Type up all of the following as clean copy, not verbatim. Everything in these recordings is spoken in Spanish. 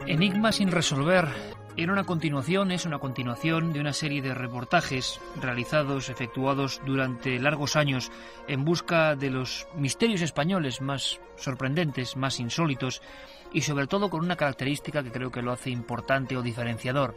Enigma sin resolver es una continuación de una serie de reportajes efectuados durante largos años en busca de los misterios españoles más sorprendentes, más insólitos y sobre todo con una característica que creo que lo hace importante o diferenciador.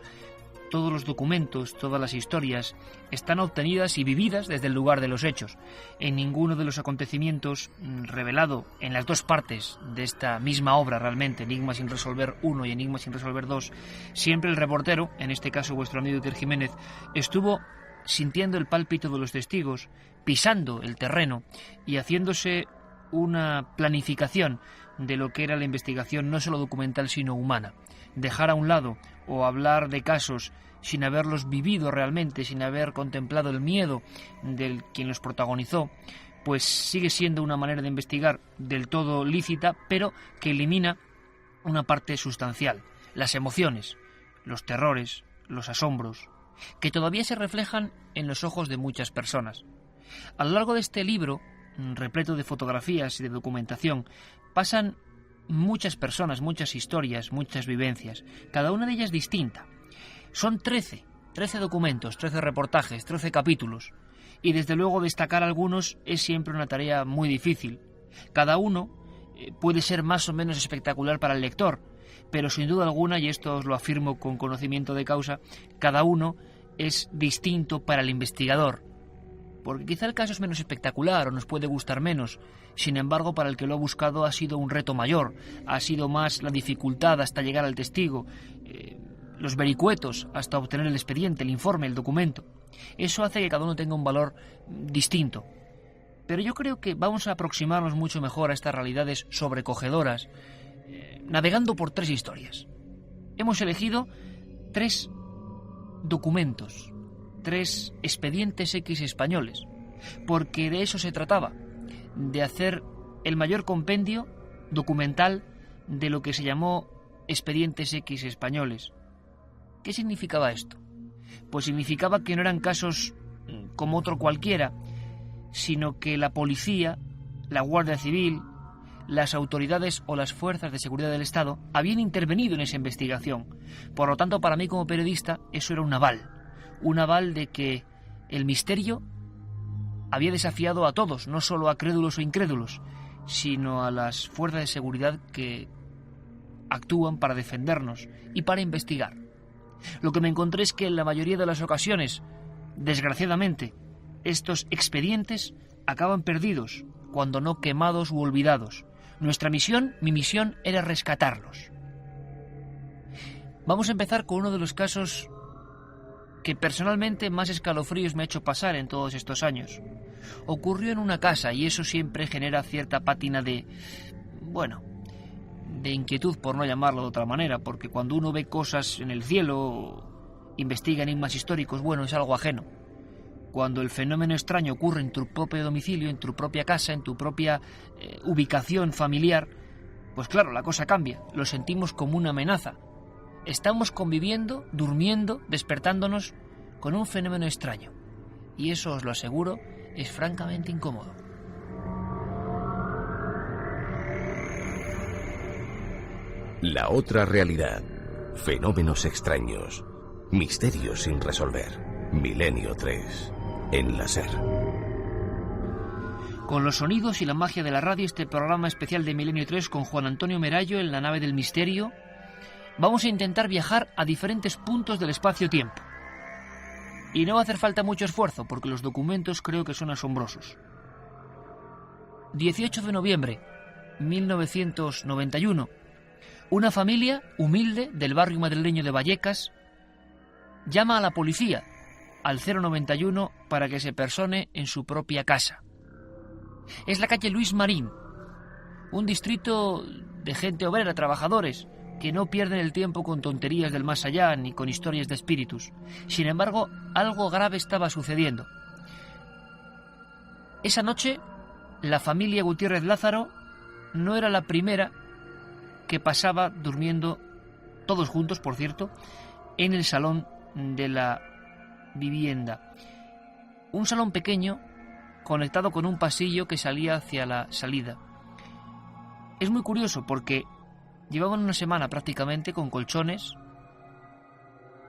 Todos los documentos, todas las historias están obtenidas y vividas desde el lugar de los hechos. En ninguno de los acontecimientos revelado en las dos partes de esta misma obra realmente, Enigma sin resolver 1 y Enigma sin resolver 2, siempre el reportero, en este caso vuestro amigo Iker Jiménez, estuvo sintiendo el pálpito de los testigos, pisando el terreno y haciéndose una planificación de lo que era la investigación no solo documental sino humana. Dejar a un lado o hablar de casos sin haberlos vivido realmente, sin haber contemplado el miedo de quien los protagonizó, pues sigue siendo una manera de investigar del todo lícita, pero que elimina una parte sustancial, las emociones, los terrores, los asombros, que todavía se reflejan en los ojos de muchas personas. A lo largo de este libro, repleto de fotografías y de documentación, pasan muchas personas, muchas historias, muchas vivencias, cada una de ellas distinta. Son 13 documentos, 13 reportajes, 13 capítulos, y desde luego destacar algunos es siempre una tarea muy difícil. Cada uno puede ser más o menos espectacular para el lector, pero sin duda alguna, y esto os lo afirmo con conocimiento de causa, cada uno es distinto para el investigador. Porque quizá el caso es menos espectacular o nos puede gustar menos. Sin embargo, para el que lo ha buscado ha sido un reto mayor, ha sido más la dificultad hasta llegar al testigo, los vericuetos hasta obtener el expediente, el informe, el documento. Eso hace que cada uno tenga un valor distinto. Pero yo creo que vamos a aproximarnos mucho mejor a estas realidades sobrecogedoras, navegando por 3 historias. Hemos elegido 3 documentos, 3 expedientes X españoles, porque de eso se trataba, de hacer el mayor compendio documental de lo que se llamó expedientes X españoles. ¿Qué significaba esto? Pues significaba que no eran casos como otro cualquiera, sino que la policía, la Guardia Civil, las autoridades o las fuerzas de seguridad del Estado habían intervenido en esa investigación. Por lo tanto, para mí como periodista, eso era un aval de que el misterio había desafiado a todos, no solo a crédulos o incrédulos, sino a las fuerzas de seguridad que actúan para defendernos y para investigar. Lo que me encontré es que en la mayoría de las ocasiones, desgraciadamente, estos expedientes acaban perdidos, cuando no quemados u olvidados. Mi misión era rescatarlos. Vamos a empezar con uno de los casos que personalmente más escalofríos me ha hecho pasar en todos estos años. Ocurrió en una casa y eso siempre genera cierta pátina de inquietud, por no llamarlo de otra manera, porque cuando uno ve cosas en el cielo, investiga enigmas históricos, es algo ajeno. Cuando el fenómeno extraño ocurre en tu propio domicilio, en tu propia casa, en tu propia ubicación familiar, pues claro, la cosa cambia, lo sentimos como una amenaza. Estamos conviviendo, durmiendo, despertándonos con un fenómeno extraño. Y eso, os lo aseguro, es francamente incómodo. La otra realidad. Fenómenos extraños. Misterios sin resolver. Milenio 3. En la SER. Con los sonidos y la magia de la radio, este programa especial de Milenio 3 con Juan Antonio Merayo en la nave del misterio, vamos a intentar viajar a diferentes puntos del espacio-tiempo. Y no va a hacer falta mucho esfuerzo, porque los documentos creo que son asombrosos. 18 de noviembre, 1991. Una familia humilde del barrio madrileño de Vallecas llama a la policía, al 091, para que se persone en su propia casa. Es la calle Luis Marín, un distrito de gente obrera, trabajadores, que no pierden el tiempo con tonterías del más allá ni con historias de espíritus. Sin embargo, algo grave estaba sucediendo. Esa noche, la familia Gutiérrez Lázaro no era la primera que pasaba durmiendo, todos juntos, por cierto, en el salón de la vivienda. Un salón pequeño, conectado con un pasillo que salía hacia la salida. Es muy curioso porque Llevaban una semana prácticamente con colchones,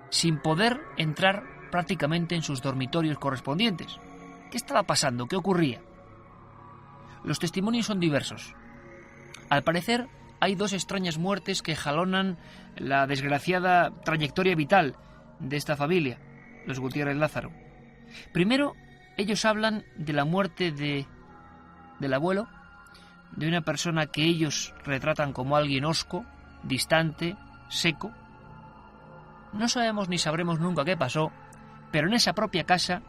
sin poder entrar prácticamente en sus dormitorios correspondientes. ¿Qué estaba pasando? ¿Qué ocurría? Los testimonios son diversos. Al parecer, hay 2 extrañas muertes que jalonan la desgraciada trayectoria vital de esta familia, los Gutiérrez Lázaro. Primero, ellos hablan de la muerte del abuelo, de una persona que ellos retratan como alguien hosco, distante, seco. No sabemos ni sabremos nunca qué pasó, pero en esa propia casa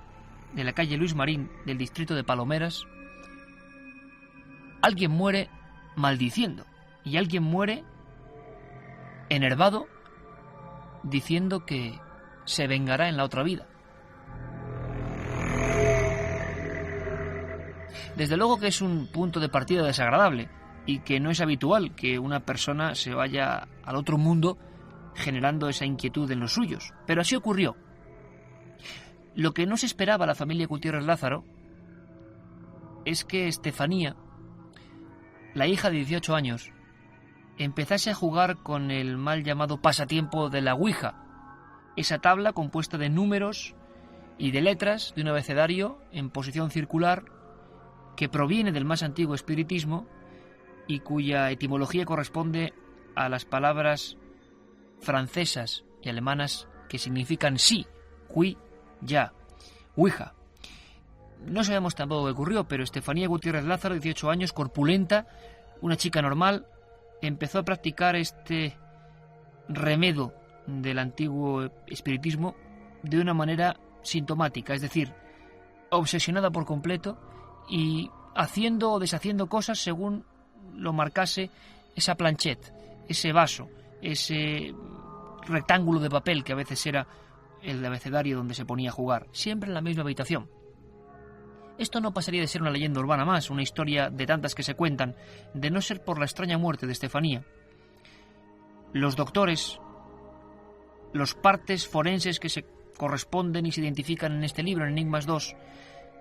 de la calle Luis Marín del distrito de Palomeras, alguien muere maldiciendo y alguien muere enervado diciendo que se vengará en la otra vida. Desde luego que es un punto de partida desagradable y que no es habitual que una persona se vaya al otro mundo generando esa inquietud en los suyos, pero así ocurrió. Lo que no se esperaba a la familia Gutiérrez Lázaro es que Estefanía, la hija de 18 años, empezase a jugar con el mal llamado pasatiempo de la Ouija, esa tabla compuesta de números y de letras de un abecedario en posición circular que proviene del más antiguo espiritismo y cuya etimología corresponde a las palabras francesas y alemanas que significan sí, oui, ya, Ouija. No sabemos tampoco qué ocurrió, pero Estefanía Gutiérrez Lázaro, 18 años, corpulenta, una chica normal, empezó a practicar este remedo del antiguo espiritismo de una manera sintomática, es decir, obsesionada por completo y haciendo o deshaciendo cosas según lo marcase esa planchette, ese vaso, ese rectángulo de papel que a veces era el abecedario donde se ponía a jugar, siempre en la misma habitación. Esto no pasaría de ser una leyenda urbana más, una historia de tantas que se cuentan, de no ser por la extraña muerte de Estefanía. Los doctores, los partes forenses que se corresponden y se identifican en este libro, en Enigmas II,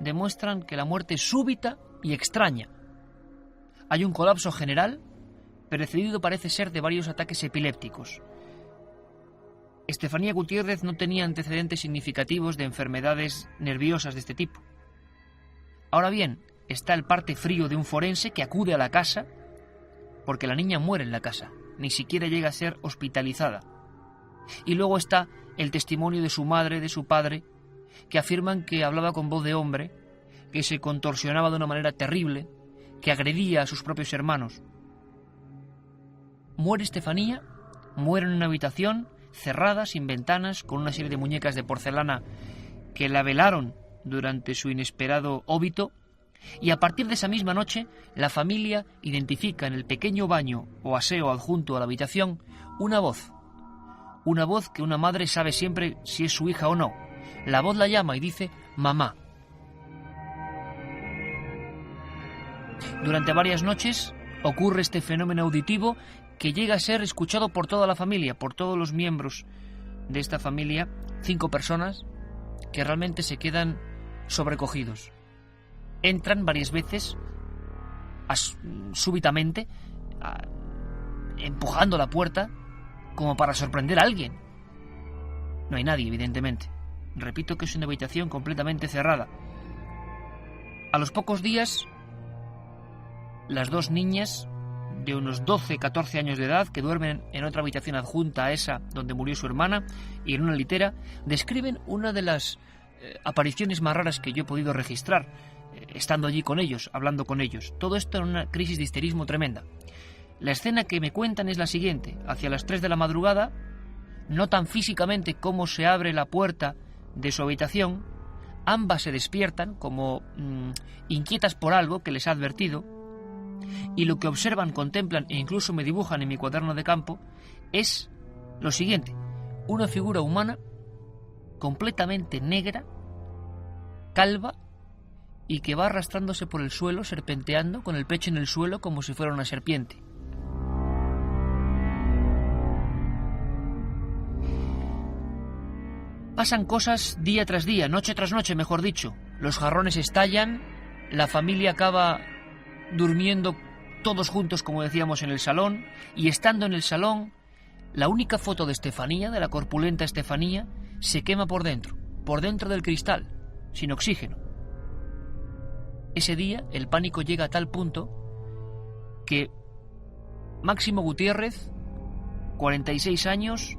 demuestran que la muerte es súbita y extraña. Hay un colapso general, precedido parece ser de varios ataques epilépticos. Estefanía Gutiérrez no tenía antecedentes significativos de enfermedades nerviosas de este tipo. Ahora bien, está el parte frío de un forense que acude a la casa porque la niña muere en la casa, ni siquiera llega a ser hospitalizada. Y luego está el testimonio de su madre, de su padre, que afirman que hablaba con voz de hombre, que se contorsionaba de una manera terrible, que agredía a sus propios hermanos. Muere Estefanía, muere en una habitación cerrada, sin ventanas, con una serie de muñecas de porcelana que la velaron durante su inesperado óbito, y a partir de esa misma noche la familia identifica en el pequeño baño o aseo adjunto a la habitación una voz que una madre sabe siempre si es su hija o no. La voz la llama y dice mamá. Durante varias noches ocurre este fenómeno auditivo que llega a ser escuchado por toda la familia, por todos los miembros de esta familia, 5 personas que realmente se quedan sobrecogidos. Entran varias veces súbitamente empujando la puerta como para sorprender a alguien. No hay nadie, evidentemente. Repito que es una habitación completamente cerrada. A los pocos días, las 2 niñas de unos 12-14 años de edad que duermen en otra habitación adjunta a esa donde murió su hermana y en una litera, describen una de las apariciones más raras que yo he podido registrar, estando allí con ellos, hablando con ellos. Todo esto en una crisis de histerismo tremenda. La escena que me cuentan es la siguiente. Hacia las 3 de la madrugada, notan físicamente cómo se abre la puerta de su habitación. Ambas se despiertan como inquietas por algo que les ha advertido, y lo que observan, contemplan e incluso me dibujan en mi cuaderno de campo es lo siguiente: una figura humana completamente negra, calva, y que va arrastrándose por el suelo, serpenteando con el pecho en el suelo como si fuera una serpiente. Pasan cosas día tras día, noche tras noche, mejor dicho. Los jarrones estallan, la familia acaba durmiendo todos juntos, como decíamos, en el salón, y estando en el salón, la única foto de Estefanía, de la corpulenta Estefanía, se quema por dentro del cristal, sin oxígeno. Ese día el pánico llega a tal punto que Máximo Gutiérrez, 46 años,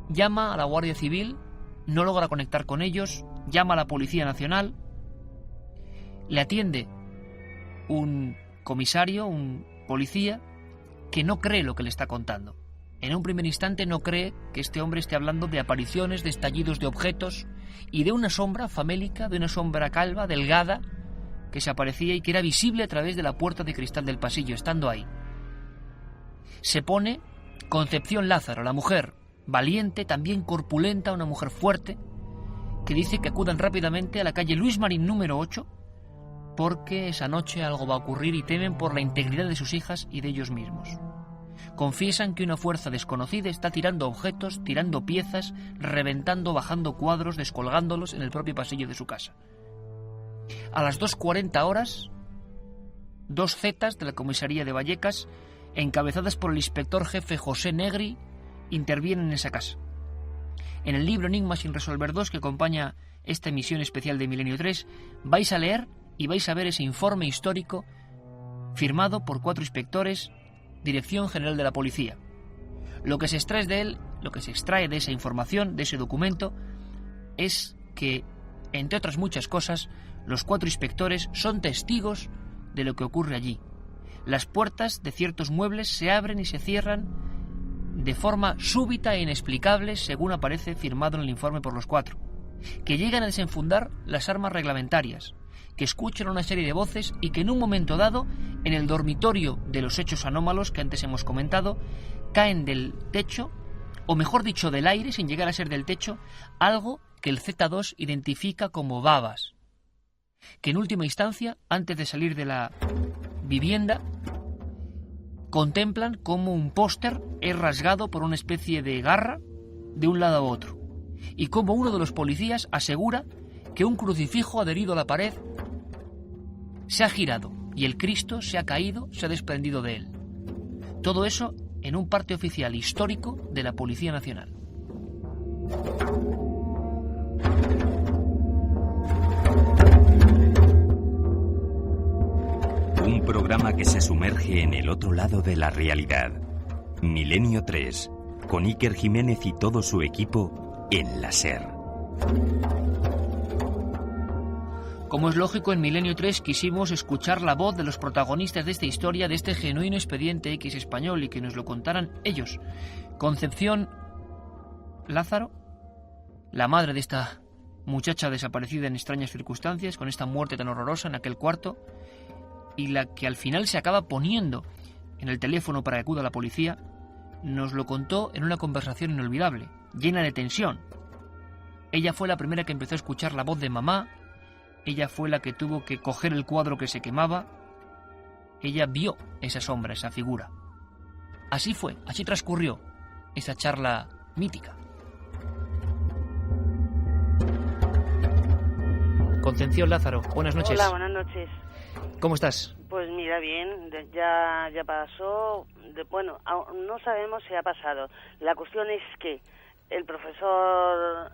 llama a la Guardia Civil, no logra conectar con ellos, llama a la Policía Nacional, le atiende un comisario, un policía, que no cree lo que le está contando. En un primer instante no cree que este hombre esté hablando de apariciones, de estallidos de objetos y de una sombra famélica, de una sombra calva, delgada, que se aparecía y que era visible a través de la puerta de cristal del pasillo, estando ahí. Se pone Concepción Lázaro, la mujer, valiente, también corpulenta, una mujer fuerte, que dice que acudan rápidamente a la calle Luis Marín número 8, porque esa noche algo va a ocurrir y temen por la integridad de sus hijas y de ellos mismos. Confiesan que una fuerza desconocida está tirando objetos, tirando piezas, reventando, bajando cuadros, descolgándolos en el propio pasillo de su casa. A las 2:40 horas, 2 zetas de la comisaría de Vallecas, encabezadas por el inspector jefe José Negri, intervienen en esa casa. En el libro Enigmas sin resolver 2, que acompaña esta emisión especial de Milenio 3, vais a leer y vais a ver ese informe histórico firmado por 4 inspectores, Dirección General de la Policía. Lo que se extrae de él, lo que se extrae de esa información, de ese documento, es que, entre otras muchas cosas, los 4 inspectores son testigos de lo que ocurre allí. Las puertas de ciertos muebles se abren y se cierran de forma súbita e inexplicable, según aparece firmado en el informe por los 4, que llegan a desenfundar las armas reglamentarias, que escuchan una serie de voces y que en un momento dado, en el dormitorio de los hechos anómalos que antes hemos comentado, caen del techo, o mejor dicho del aire, sin llegar a ser del techo, algo que el Z2 identifica como babas, que en última instancia, antes de salir de la vivienda, contemplan cómo un póster es rasgado por una especie de garra de un lado a otro, y cómo uno de los policías asegura que un crucifijo adherido a la pared se ha girado y el Cristo se ha caído, se ha desprendido de él. Todo eso en un parte oficial histórico de la Policía Nacional. Un programa que se sumerge en el otro lado de la realidad. Milenio 3, con Iker Jiménez y todo su equipo en la SER. Como es lógico, en Milenio 3 quisimos escuchar la voz de los protagonistas de esta historia, de este genuino expediente X español, y que nos lo contaran ellos. Concepción Lázaro, la madre de esta muchacha desaparecida en extrañas circunstancias, con esta muerte tan horrorosa en aquel cuarto, y la que al final se acaba poniendo en el teléfono para que acuda a la policía, nos lo contó en una conversación inolvidable, llena de tensión. Ella fue la primera que empezó a escuchar la voz de mamá. Ella fue la que tuvo que coger el cuadro que se quemaba. Ella vio esa sombra, esa figura. Así fue, así transcurrió esa charla mítica. Concepción Lázaro, buenas noches. Hola, buenas noches. ¿Cómo estás? Pues mira, bien, ya pasó. Bueno, no sabemos si ha pasado. La cuestión es que el profesor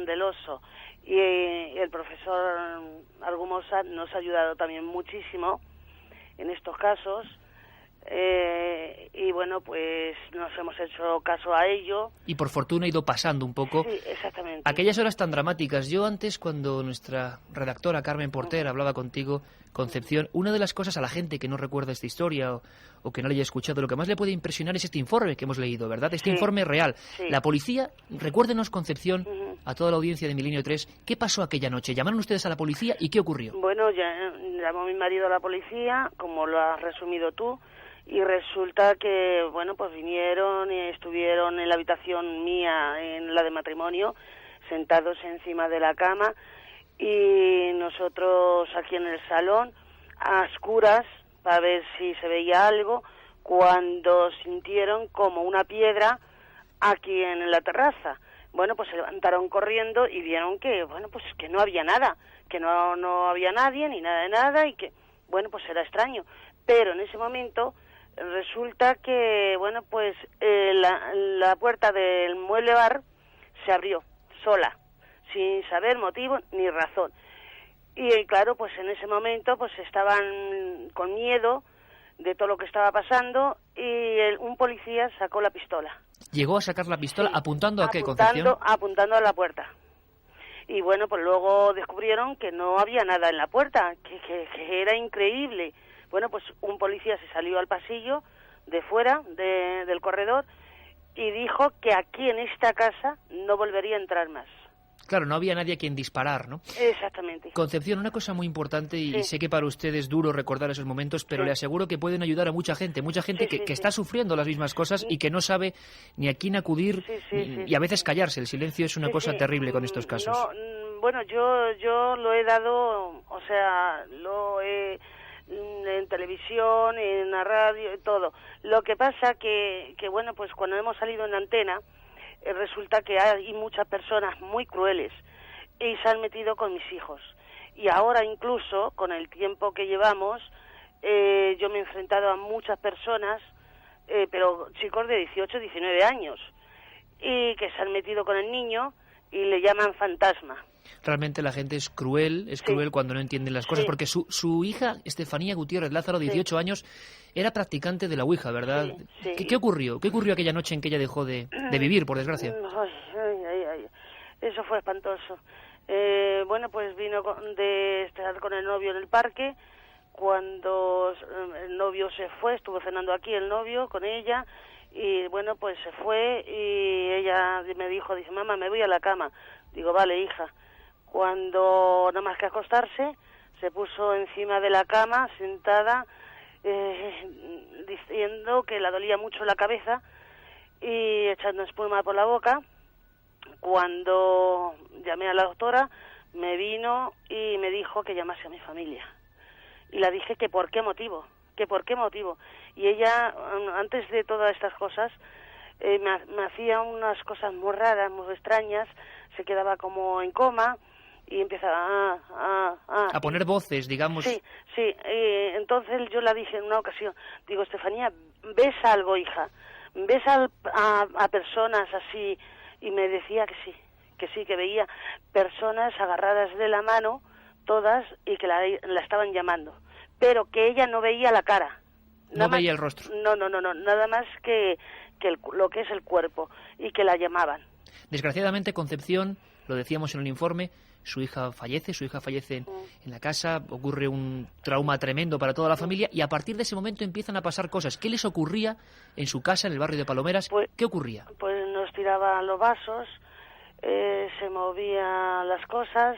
Del Oso y el profesor Argumosa nos ha ayudado también muchísimo en estos casos, y bueno, pues nos hemos hecho caso a ello. Y por fortuna ha ido pasando un poco. Sí, exactamente. Aquellas horas tan dramáticas. Yo antes, cuando nuestra redactora Carmen Porter hablaba contigo, Concepción, una de las cosas a la gente que no recuerda esta historia o que no la haya escuchado, lo que más le puede impresionar es este informe que hemos leído, ¿verdad? Este informe real. Sí. La policía, recuérdenos, Concepción, a toda la audiencia de Milenio 3, ¿qué pasó aquella noche? ¿Llamaron ustedes a la policía y qué ocurrió? Bueno, llamó mi marido a la policía, como lo has resumido tú, y resulta que, bueno, pues vinieron y estuvieron en la habitación mía, en la de matrimonio, sentados encima de la cama, y nosotros aquí en el salón, a oscuras, para ver si se veía algo, cuando sintieron como una piedra aquí en la terraza. Bueno, pues se levantaron corriendo y vieron que, bueno, pues que no había nada, que no había nadie, ni nada de nada, y que bueno, pues era extraño. Pero en ese momento resulta que, bueno, pues la puerta del mueble bar se abrió sola, sin saber motivo ni razón. Y claro, pues en ese momento pues estaban con miedo de todo lo que estaba pasando y un policía sacó la pistola. ¿Llegó a sacar la pistola? Sí, ¿Apuntando a qué, Concepción? Apuntando a la puerta. Y bueno, pues luego descubrieron que no había nada en la puerta, que era increíble. Bueno, pues un policía se salió al pasillo de fuera del corredor y dijo que aquí en esta casa no volvería a entrar más. Claro, no había nadie a quien disparar, ¿no? Exactamente. Concepción, una cosa muy importante, y Sí. sé que para usted es duro recordar esos momentos, pero Sí. le aseguro que pueden ayudar a mucha gente Sí, que está sufriendo las mismas cosas y que no sabe ni a quién acudir y a veces callarse. El silencio es una Sí, cosa sí. terrible con estos casos. No, bueno, yo lo he dado, o sea, en televisión, en la radio, todo. Lo que pasa que bueno, pues cuando hemos salido en antena, resulta que hay muchas personas muy crueles y se han metido con mis hijos. Y ahora incluso, con el tiempo que llevamos, yo me he enfrentado a muchas personas, pero chicos de 18, 19 años, y que se han metido con el niño y le llaman fantasma. Realmente la gente es cruel cuando no entiende las cosas, Sí. porque su hija, Estefanía Gutiérrez Lázaro, 18 años, era practicante de la Ouija, ¿verdad? Sí, sí. ¿Qué ocurrió? ¿Qué ocurrió aquella noche en que ella dejó de vivir, por desgracia? Ay. Eso fue espantoso. Bueno, pues vino de estar con el novio en el parque. Cuando el novio se fue, estuvo cenando aquí el novio con ella, y bueno, pues se fue y ella me dijo, dice, mamá, me voy a la cama. Digo, vale, hija. Cuando nada más que acostarse, se puso encima de la cama, sentada, diciendo que le dolía mucho la cabeza y echando espuma por la boca. Cuando llamé a la doctora, me vino y me dijo que llamase a mi familia. Y le dije que por qué motivo. Y ella, antes de todas estas cosas, me hacía unas cosas muy raras, muy extrañas, se quedaba como en coma y empezaba a poner voces, digamos. Sí. Entonces yo le dije en una ocasión, digo, Estefanía, ¿ves algo, hija? ¿Ves a personas así? Y me decía que sí, que veía personas agarradas de la mano, todas, y que la estaban llamando, pero que ella no veía la cara. No veía el rostro. No, nada más que lo que es el cuerpo, y que la llamaban. Desgraciadamente, Concepción, lo decíamos en el informe, su hija fallece en la casa, ocurre un trauma tremendo para toda la familia, y a partir de ese momento empiezan a pasar cosas. ¿Qué les ocurría en su casa, en el barrio de Palomeras? ¿Qué ocurría? Pues nos tiraban los vasos, se movían las cosas,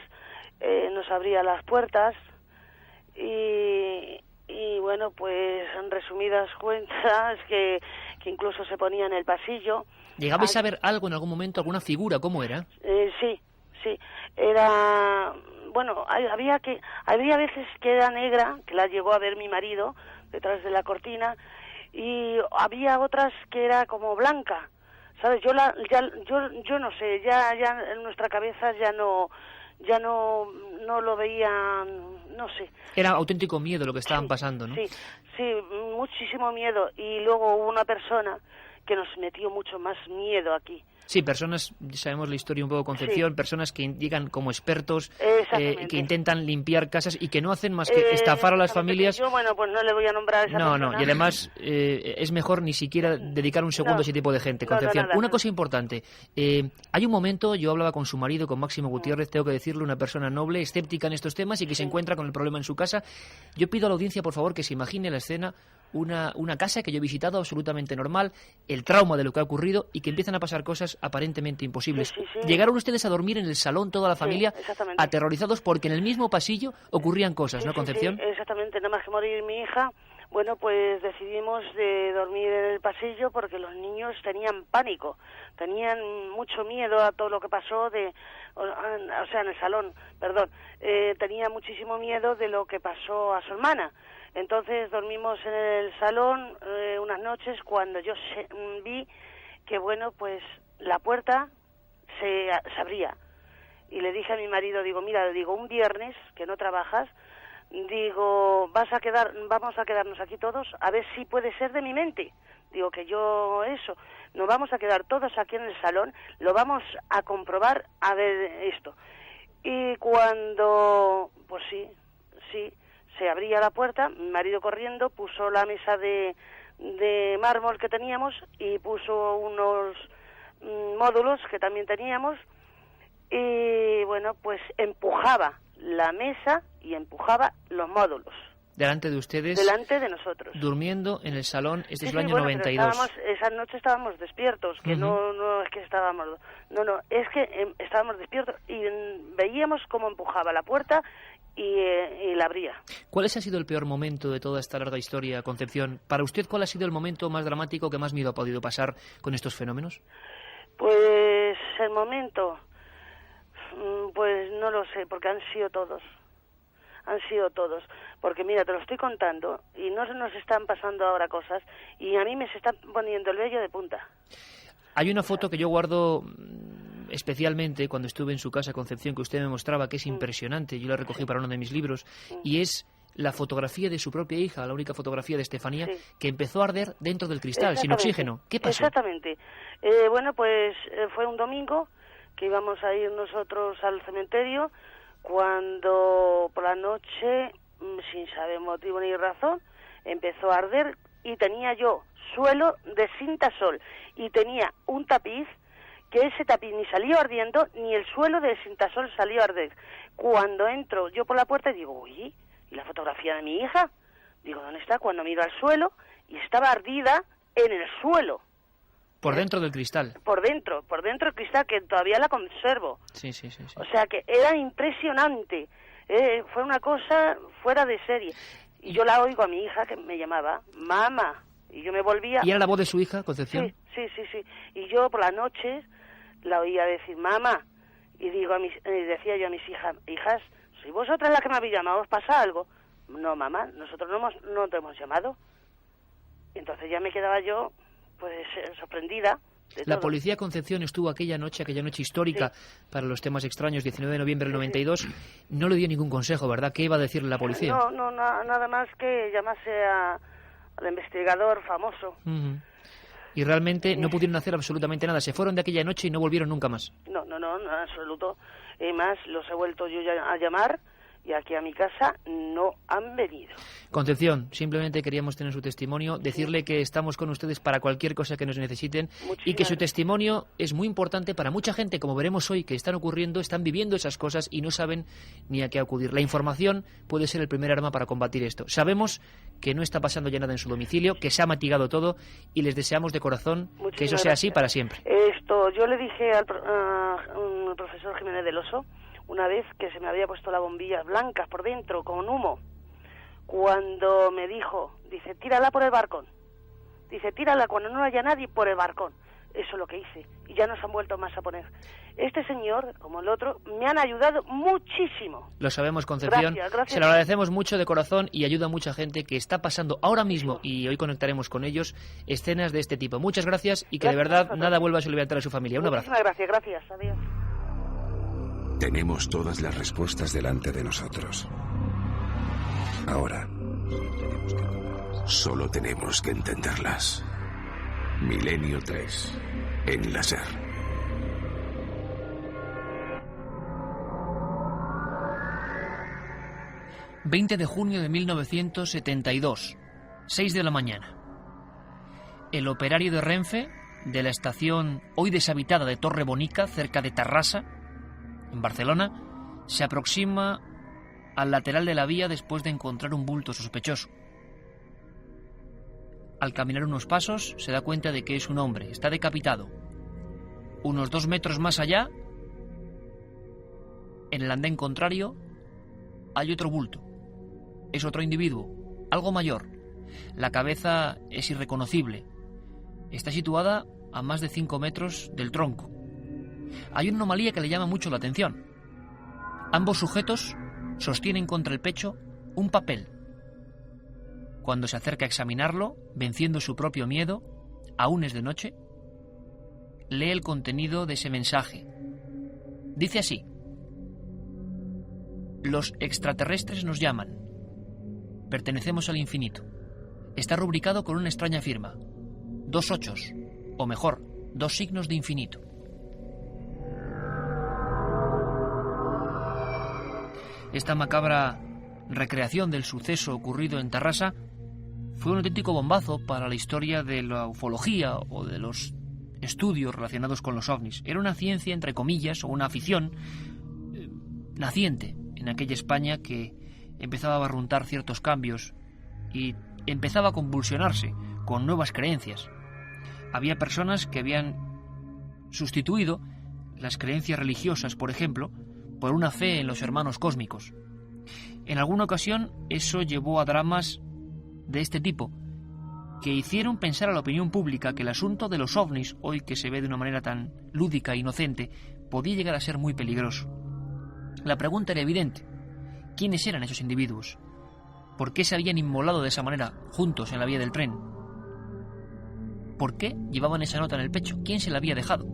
nos abría las puertas, y bueno, pues en resumidas cuentas, que incluso se ponía en el pasillo. ¿Llegabais a ver algo en algún momento, alguna figura? ¿Cómo era? Sí, era, bueno, había veces que era negra, que la llegó a ver mi marido detrás de la cortina, y había otras que era como blanca, ¿sabes? Yo no sé, ya en nuestra cabeza ya no lo veía, no sé. Era auténtico miedo lo que estaban pasando, ¿no? Sí, muchísimo miedo, y luego hubo una persona que nos metió mucho más miedo aquí. Sí, personas, sabemos la historia un poco, Concepción, personas que llegan como expertos, que intentan limpiar casas y que no hacen más que estafar a las familias. Yo, bueno, pues no le voy a nombrar a esa persona. No, y además es mejor ni siquiera dedicar un segundo a ese tipo de gente, Concepción. Una cosa importante, hay un momento, yo hablaba con su marido, con Máximo Gutiérrez, tengo que decirle, una persona noble, escéptica en estos temas y que se encuentra con el problema en su casa. Yo pido a la audiencia, por favor, que se imagine la escena, una casa que yo he visitado absolutamente normal, el trauma de lo que ha ocurrido y que empiezan a pasar cosas aparentemente imposibles. Sí. Llegaron ustedes a dormir en el salón, toda la familia, aterrorizados porque en el mismo pasillo ocurrían cosas, ¿no, Concepción? Sí, exactamente, nada más que morir mi hija, bueno, pues decidimos de dormir en el pasillo porque los niños tenían pánico, tenían mucho miedo a todo lo que pasó, o sea, en el salón, perdón, tenía muchísimo miedo de lo que pasó a su hermana. Entonces dormimos en el salón unas noches cuando yo vi que, bueno, pues la puerta se abría. Y le dije a mi marido, digo, mira, un viernes que no trabajas, Digo, vamos a quedarnos aquí todos, a ver si puede ser de mi mente. Digo que yo eso, nos vamos a quedar todos aquí en el salón, lo vamos a comprobar a ver esto. Y cuando, pues sí, se abría la puerta, mi marido corriendo puso la mesa de mármol que teníamos y puso unos módulos que también teníamos y bueno, pues empujaba la mesa y empujaba los módulos. Delante de ustedes. Delante de nosotros. Durmiendo en el salón, este es el año bueno, 92. Esa noche estábamos despiertos, que no es que estábamos... No, es que estábamos despiertos y veíamos cómo empujaba la puerta y la abría. ¿Cuál ha sido el peor momento de toda esta larga historia, Concepción? Para usted, ¿cuál ha sido el momento más dramático que más miedo ha podido pasar con estos fenómenos? Pues el momento... Pues no lo sé, porque han sido todos, porque mira, te lo estoy contando y no se nos están pasando ahora cosas y a mí me se está poniendo el vello de punta. Hay una foto que yo guardo especialmente cuando estuve en su casa, Concepción, que usted me mostraba, que es impresionante, yo la recogí para uno de mis libros, y es la fotografía de su propia hija, la única fotografía de Estefanía, que empezó a arder dentro del cristal, sin oxígeno. ¿Qué pasó? Exactamente. Bueno, pues fue un domingo que íbamos a ir nosotros al cementerio, cuando por la noche, sin saber motivo ni razón, empezó a arder y tenía yo suelo de cintasol y tenía un tapiz, que ese tapiz ni salió ardiendo ni el suelo de cintasol salió a arder. Cuando entro yo por la puerta y digo, oye, ¿y la fotografía de mi hija? Digo, ¿dónde está? Cuando miro al suelo y estaba ardida en el suelo. Por dentro del cristal. Por dentro del cristal, que todavía la conservo. Sí. O sea que era impresionante. Fue una cosa fuera de serie. Y yo la oigo a mi hija que me llamaba, mamá. Y yo me volvía... ¿Y era la voz de su hija, Concepción? Sí. Y yo por la noche la oía decir, mamá. Y digo decía yo a mis hijas, ¿sois vosotras las que me habéis llamado? ¿Os pasa algo? No, mamá, nosotros no te hemos llamado. Y entonces ya me quedaba yo... pues sorprendida de La todo. policía Concepción estuvo aquella noche histórica para los temas extraños, 19 de noviembre del 92. No le dio ningún consejo, ¿verdad? ¿Qué iba a decirle la policía? No, nada más que llamase al investigador famoso. Y realmente no pudieron hacer absolutamente nada. Se fueron de aquella noche y no volvieron nunca más. No, en absoluto. Y más, los he vuelto yo a llamar y aquí a mi casa no han venido. Concepción, simplemente queríamos tener su testimonio, decirle que estamos con ustedes para cualquier cosa que nos necesiten y que su testimonio es muy importante para mucha gente, como veremos hoy, que están viviendo esas cosas y no saben ni a qué acudir. La información puede ser el primer arma para combatir esto. Sabemos que no está pasando ya nada en su domicilio, que se ha matigado todo y les deseamos de corazón que eso sea así para siempre. Yo le dije al profesor Jiménez del Oso una vez que se me había puesto las bombillas blancas por dentro con humo, cuando me dijo, dice, tírala por el balcón, dice, tírala cuando no haya nadie por el balcón. Eso es lo que hice y ya no se han vuelto más a poner. Este señor, como el otro, me han ayudado muchísimo. Lo sabemos, Concepción. Gracias. Se lo agradecemos mucho de corazón y ayuda a mucha gente que está pasando ahora mismo, y hoy conectaremos con ellos, escenas de este tipo. Muchas gracias y que de verdad nada vuelva a soliviantar a su familia. Un abrazo. Muchísimas gracias. Adiós. Tenemos todas las respuestas delante de nosotros. Ahora, solo tenemos que entenderlas. Milenio 3, en la SER. ...20 de junio de 1972... ...6 de la mañana... ...el operario de Renfe... ...de la estación hoy deshabitada de Torre Bonica... ...cerca de Tarrasa... ...en Barcelona... ...se aproxima... ...al lateral de la vía... ...después de encontrar un bulto sospechoso... Al caminar unos pasos... ...se da cuenta de que es un hombre... ...está decapitado... ...unos 2 metros más allá... ...en el andén contrario... ...hay otro bulto... Es otro individuo, algo mayor. La cabeza es irreconocible. Está situada a más de 5 metros del tronco. Hay una anomalía que le llama mucho la atención. Ambos sujetos sostienen contra el pecho un papel. Cuando se acerca a examinarlo, venciendo su propio miedo, aún es de noche, lee el contenido de ese mensaje. Dice así: los extraterrestres nos llaman. Pertenecemos al infinito. Está rubricado con una extraña firma. 2 ochos, o mejor, 2 signos de infinito. Esta macabra recreación del suceso ocurrido en Tarrasa fue un auténtico bombazo para la historia de la ufología o de los estudios relacionados con los ovnis. Era una ciencia, entre comillas, o una afición naciente en aquella España que empezaba a barruntar ciertos cambios y empezaba a convulsionarse con nuevas creencias. Había personas que habían sustituido las creencias religiosas, por ejemplo, por una fe en los hermanos cósmicos. En alguna ocasión eso llevó a dramas de este tipo, que hicieron pensar a la opinión pública que el asunto de los ovnis, hoy que se ve de una manera tan lúdica e inocente, podía llegar a ser muy peligroso. La pregunta era evidente: ¿quiénes eran esos individuos? ¿Por qué se habían inmolado de esa manera, juntos en la vía del tren? ¿Por qué llevaban esa nota en el pecho? ¿Quién se la había dejado?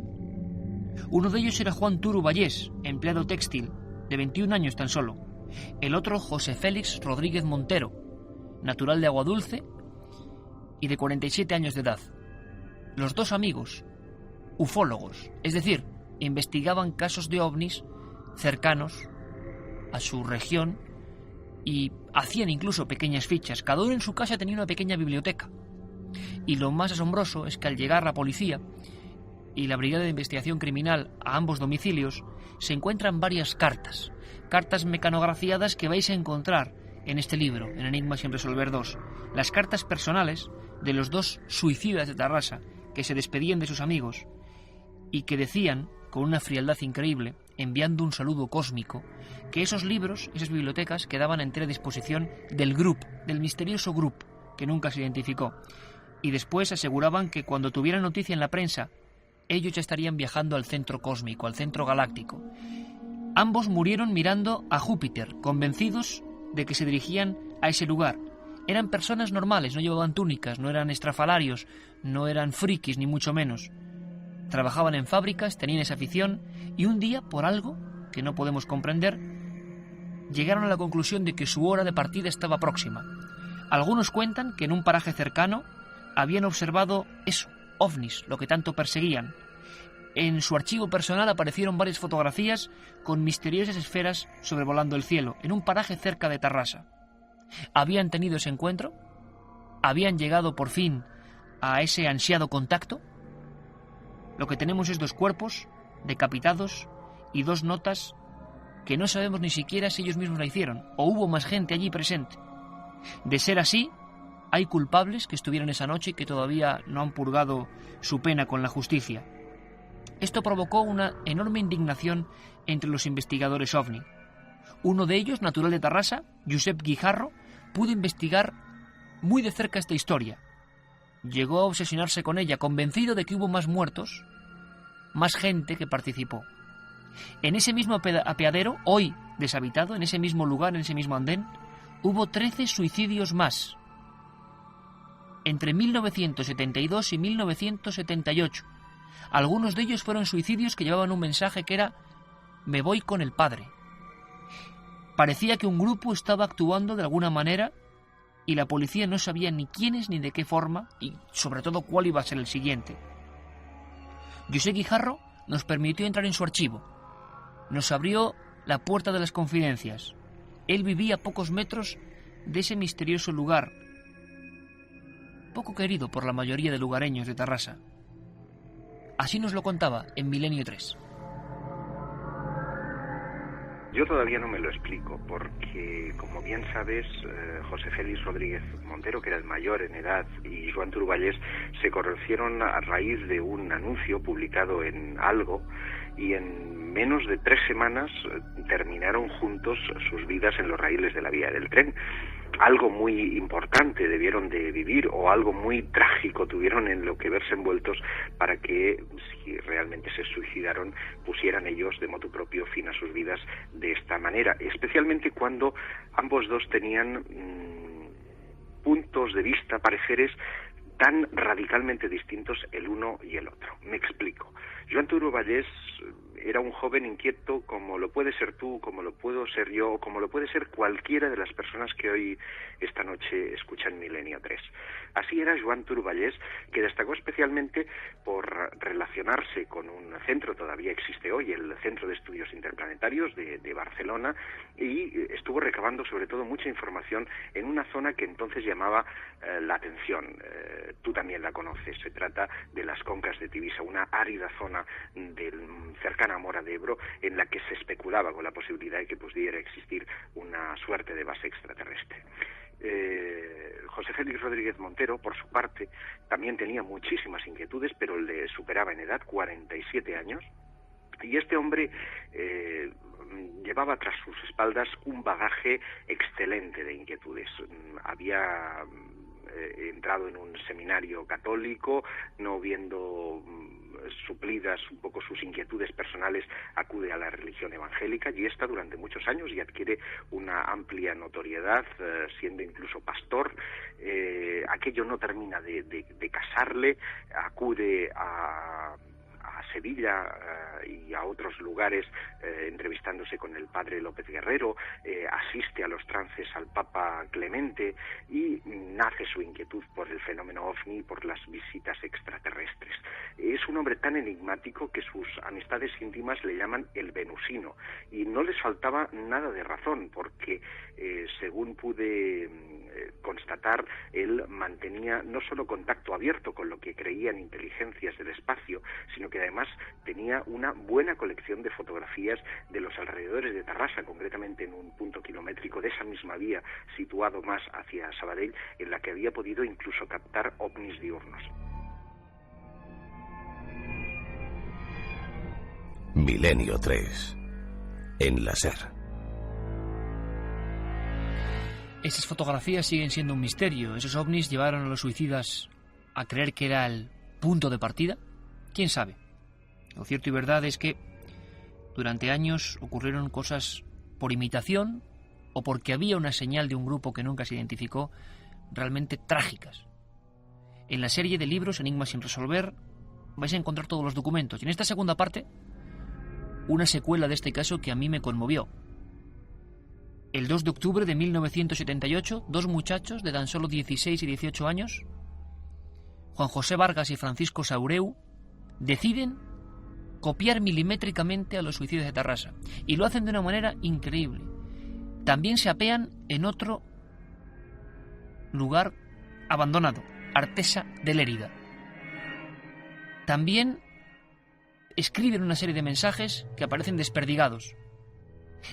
Uno de ellos era Juan Turu Vallés, empleado textil, de 21 años tan solo. El otro, José Félix Rodríguez Montero, natural de Aguadulce y de 47 años de edad. Los dos amigos, ufólogos, es decir, investigaban casos de ovnis cercanos a su región y hacían incluso pequeñas fichas. Cada uno en su casa tenía una pequeña biblioteca. Y lo más asombroso es que al llegar la policía y la Brigada de Investigación Criminal a ambos domicilios, se encuentran varias cartas mecanografiadas que vais a encontrar en este libro, en Enigmas sin resolver 2. Las cartas personales de los dos suicidas de Tarrasa, que se despedían de sus amigos y que decían, con una frialdad increíble, enviando un saludo cósmico, que esos libros, esas bibliotecas, quedaban a entera disposición del grupo, del misterioso grupo, que nunca se identificó. Y después aseguraban que cuando tuvieran noticia en la prensa, ellos ya estarían viajando al centro cósmico, al centro galáctico. Ambos murieron mirando a Júpiter, convencidos de que se dirigían a ese lugar. Eran personas normales, no llevaban túnicas, no eran estrafalarios, no eran frikis, ni mucho menos. Trabajaban en fábricas, tenían esa afición, y un día, por algo que no podemos comprender, llegaron a la conclusión de que su hora de partida estaba próxima. Algunos cuentan que en un paraje cercano habían observado eso, ovnis, lo que tanto perseguían. En su archivo personal aparecieron varias fotografías con misteriosas esferas sobrevolando el cielo, en un paraje cerca de Tarrasa. ¿Habían tenido ese encuentro? ¿Habían llegado por fin a ese ansiado contacto? Lo que tenemos es 2 cuerpos decapitados y 2 notas que no sabemos ni siquiera si ellos mismos la hicieron, o hubo más gente allí presente. De ser así, hay culpables que estuvieron esa noche y que todavía no han purgado su pena con la justicia. Esto provocó una enorme indignación entre los investigadores ovni. Uno de ellos, natural de Tarrasa, Josep Guijarro, pudo investigar muy de cerca esta historia. Llegó a obsesionarse con ella, convencido de que hubo más muertos, más gente que participó. En ese mismo apeadero, hoy deshabitado, en ese mismo lugar, en ese mismo andén, hubo 13 suicidios más, entre 1972 y 1978. Algunos de ellos fueron suicidios que llevaban un mensaje que era: me voy con el padre. Parecía que un grupo estaba actuando de alguna manera y la policía no sabía ni quiénes ni de qué forma y sobre todo cuál iba a ser el siguiente. José Guijarro nos permitió entrar en su archivo. Nos abrió la puerta de las confidencias. Él vivía a pocos metros de ese misterioso lugar, poco querido por la mayoría de lugareños de Tarrasa. Así nos lo contaba en Milenio 3. Yo todavía no me lo explico, porque, como bien sabes, José Félix Rodríguez Montero, que era el mayor en edad, y Joan Turu Vallés se conocieron a raíz de un anuncio publicado en Algo, y en menos de 3 semanas terminaron juntos sus vidas en los raíles de la vía del tren. Algo muy importante debieron de vivir, o algo muy trágico tuvieron en lo que verse envueltos para que, si realmente se suicidaron, pusieran ellos de motu propio fin a sus vidas de esta manera, especialmente cuando ambos dos tenían puntos de vista, pareceres tan radicalmente distintos el uno y el otro. Me explico. Joan Turu Vallés era un joven inquieto como lo puede ser tú, como lo puedo ser yo, o como lo puede ser cualquiera de las personas que hoy, esta noche, escuchan Milenio 3. Así era Joan Turballés, que destacó especialmente por relacionarse con un centro, todavía existe hoy, el Centro de Estudios Interplanetarios de Barcelona, y estuvo recabando sobre todo mucha información en una zona que entonces llamaba la atención. Tú también la conoces, se trata de las Concas de Tivisa, una árida zona cercana a Mora de Ebro, en la que se especulaba con la posibilidad de que pudiera existir una suerte de base extraterrestre. José Félix Rodríguez Montero, por su parte, también tenía muchísimas inquietudes, pero le superaba en edad, 47 años, y este hombre llevaba tras sus espaldas un bagaje excelente de inquietudes. Había entrado en un seminario católico, no viendo suplidas un poco sus inquietudes personales, acude a la religión evangélica y está durante muchos años y adquiere una amplia notoriedad, siendo incluso pastor. Aquello no termina de casarle, acude a Sevilla y a otros lugares entrevistándose con el padre López Guerrero, asiste a los trances al Papa Clemente y nace su inquietud por el fenómeno OVNI y por las visitas extraterrestres. Es un hombre tan enigmático que sus amistades íntimas le llaman el venusino, y no les faltaba nada de razón, porque según pude constatar, él mantenía no solo contacto abierto con lo que creían inteligencias del espacio, sino que además tenía una buena colección de fotografías de los alrededores de Tarrasa, concretamente en un punto kilométrico de esa misma vía, situado más hacia Sabadell, en la que había podido incluso captar ovnis diurnos. Milenio 3, en la SER. Esas fotografías siguen siendo un misterio. ¿Esos ovnis llevaron a los suicidas a creer que era el punto de partida? ¿Quién sabe? Lo cierto y verdad es que durante años ocurrieron cosas por imitación o porque había una señal de un grupo que nunca se identificó, realmente trágicas. En la serie de libros Enigmas sin resolver vais a encontrar todos los documentos. Y en esta segunda parte, una secuela de este caso que a mí me conmovió. El 2 de octubre de 1978, dos muchachos de tan solo 16 y 18 años, Juan José Vargas y Francisco Saureu, deciden copiar milimétricamente a los suicidas de Tarrasa. Y lo hacen de una manera increíble. También se apean en otro lugar abandonado, Artesa de Lérida. También escriben una serie de mensajes que aparecen desperdigados.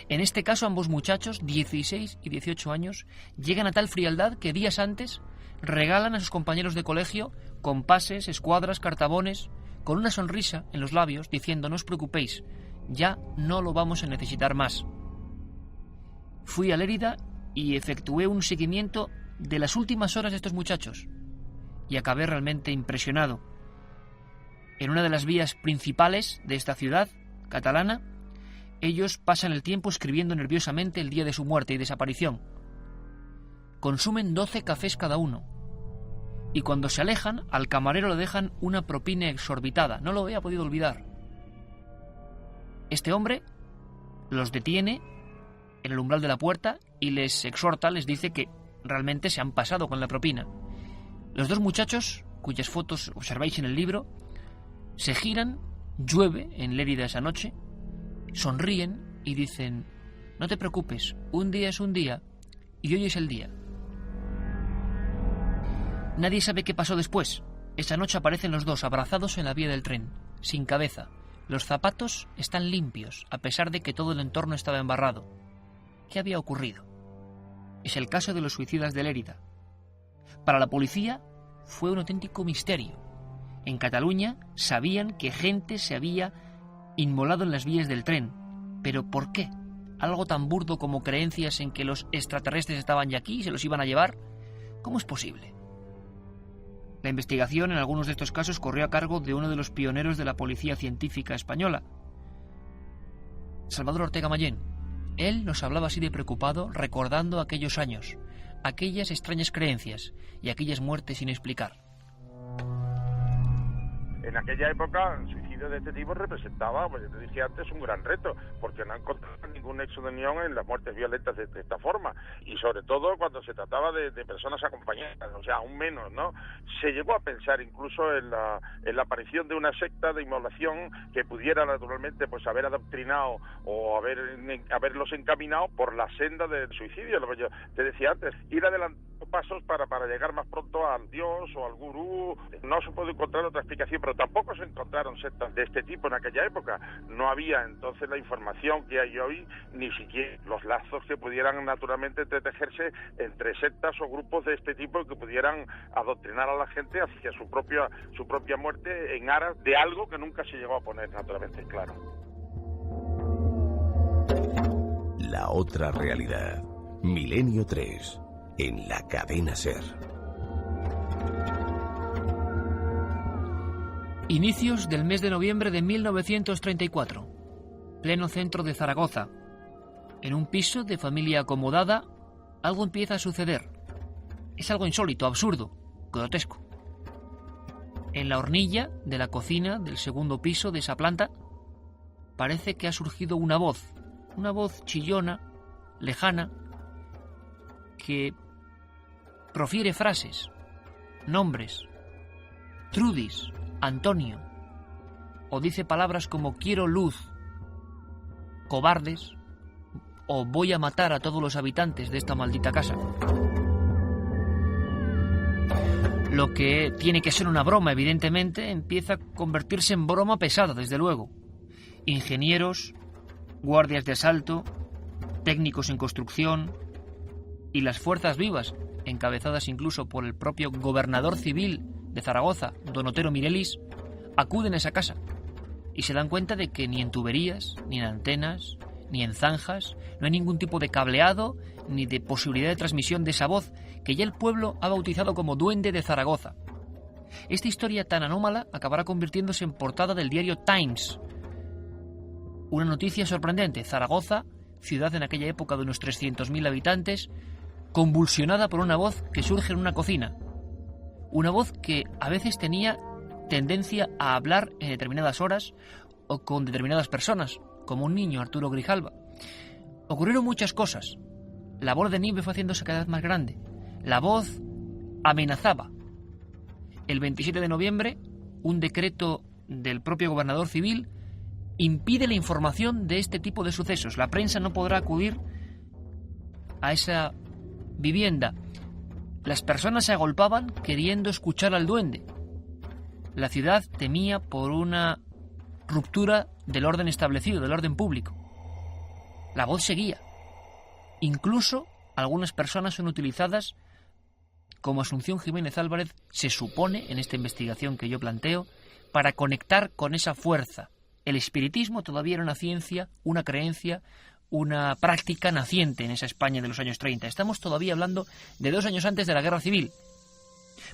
En este caso, ambos muchachos, 16 y 18 años, llegan a tal frialdad que días antes regalan a sus compañeros de colegio compases, escuadras, cartabones, con una sonrisa en los labios, diciendo: no os preocupéis, ya no lo vamos a necesitar más. Fui a Lérida y efectué un seguimiento de las últimas horas de estos muchachos y acabé realmente impresionado. En una de las vías principales de esta ciudad catalana, ellos pasan el tiempo escribiendo nerviosamente el día de su muerte y desaparición. Consumen 12 cafés cada uno. Y cuando se alejan, al camarero le dejan una propina exorbitada. No lo había podido olvidar. Este hombre los detiene en el umbral de la puerta y les exhorta, les dice que realmente se han pasado con la propina. Los dos muchachos, cuyas fotos observáis en el libro, se giran, llueve en Lérida esa noche, sonríen y dicen: no te preocupes, un día es un día y hoy es el día. Nadie sabe qué pasó después. Esa noche aparecen los dos abrazados en la vía del tren, sin cabeza. Los zapatos están limpios, a pesar de que todo el entorno estaba embarrado. ¿Qué había ocurrido? Es el caso de los suicidas de Lérida. Para la policía fue un auténtico misterio. En Cataluña sabían que gente se había inmolado en las vías del tren. ¿Pero por qué? ¿Algo tan burdo como creencias en que los extraterrestres estaban ya aquí y se los iban a llevar? ¿Cómo es posible? La investigación en algunos de estos casos corrió a cargo de uno de los pioneros de la policía científica española, Salvador Ortega Mayén. Él nos hablaba así de preocupado, recordando aquellos años, aquellas extrañas creencias y aquellas muertes sin explicar. En aquella época, suicidio de este tipo representaba, como ya te dije antes, un gran reto, porque no encontraba ningún nexo de unión en las muertes violentas de esta forma, y sobre todo cuando se trataba de personas acompañadas, o sea, aún menos, ¿no? Se llegó a pensar incluso en la aparición de una secta de inmolación que pudiera naturalmente pues haber adoctrinado o haberlos encaminado por la senda del suicidio, lo que yo te decía antes, ir adelantando pasos para llegar más pronto al dios o al gurú. No se puede encontrar otra explicación, pero tampoco se encontraron sectas de este tipo en aquella época. No había entonces la información que hay hoy, ni siquiera los lazos que pudieran naturalmente tejerse entre sectas o grupos de este tipo y que pudieran adoctrinar a la gente hacia su propia muerte en aras de algo que nunca se llegó a poner naturalmente claro. La otra realidad. Milenio 3. En la cadena SER. Inicios del mes de noviembre de 1934. Pleno centro de Zaragoza. En un piso de familia acomodada, algo empieza a suceder. Es algo insólito, absurdo, grotesco. En la hornilla de la cocina del segundo piso de esa planta, parece que ha surgido una voz chillona, lejana, que profiere frases, nombres, Trudis, Antonio, o dice palabras como quiero luz, cobardes, o voy a matar a todos los habitantes de esta maldita casa. Lo que tiene que ser una broma, evidentemente, empieza a convertirse en broma pesada, desde luego. Ingenieros, guardias de asalto, técnicos en construcción y las fuerzas vivas, encabezadas incluso por el propio gobernador civil de Zaragoza, don Otero Mirelis, acuden a esa casa y se dan cuenta de que ni en tuberías, ni en antenas, ni en zanjas, no hay ningún tipo de cableado ni de posibilidad de transmisión de esa voz que ya el pueblo ha bautizado como Duende de Zaragoza. Esta historia tan anómala acabará convirtiéndose en portada del diario Times. Una noticia sorprendente: Zaragoza, ciudad en aquella época de unos 300.000 habitantes, convulsionada por una voz que surge en una cocina. Una voz que a veces tenía tendencia a hablar en determinadas horas o con determinadas personas, como un niño, Arturo Grijalva. Ocurrieron muchas cosas. La bola de nieve fue haciéndose cada vez más grande. La voz amenazaba. El 27 de noviembre, un decreto del propio gobernador civil impide la información de este tipo de sucesos. La prensa no podrá acudir a esa vivienda. Las personas se agolpaban queriendo escuchar al duende. La ciudad temía por una ruptura del orden establecido, del orden público. La voz seguía. Incluso algunas personas son utilizadas, como Asunción Jiménez Álvarez, se supone, en esta investigación que yo planteo, para conectar con esa fuerza. El espiritismo todavía era una ciencia, una creencia, una práctica naciente en esa España de los años 30. Estamos todavía hablando de 2 años antes de la Guerra Civil.